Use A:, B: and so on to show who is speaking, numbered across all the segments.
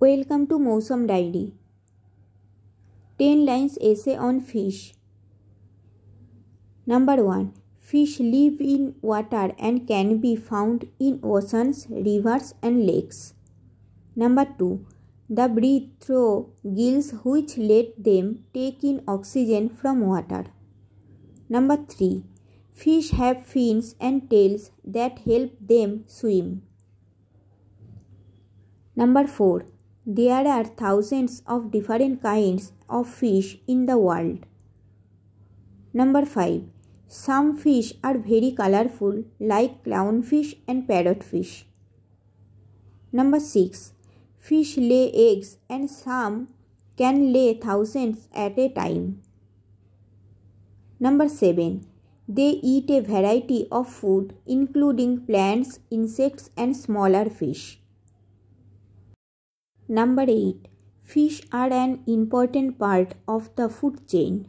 A: Welcome to Mousam Diary. 10 lines essay on fish. Number 1. Fish live in water and can be found in oceans, rivers and lakes. Number 2. They breathe through gills which let them take in oxygen from water. Number 3. Fish have fins and tails that help them swim. Number 4. There are thousands of different kinds of fish in the world. Number 5. Some fish are very colorful like clownfish and parrotfish. Number 6. Fish lay eggs and some can lay thousands at a time. Number 7. They eat a variety of food including plants, insects and smaller fish. Number 8. Fish are an important part of the food chain.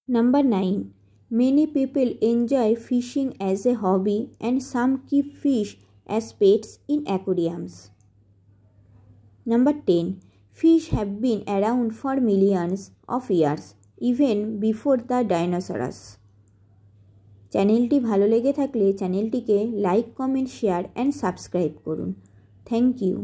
A: Number 9. Many people enjoy fishing as a hobby and some keep fish as pets in aquariums. Number 10. Fish have been around for millions of years, even before the dinosaurs. চ্যানেলটি ভালো লেগে থাকলে চ্যানেলটিকে like, comment, share and subscribe করুন। Thank you.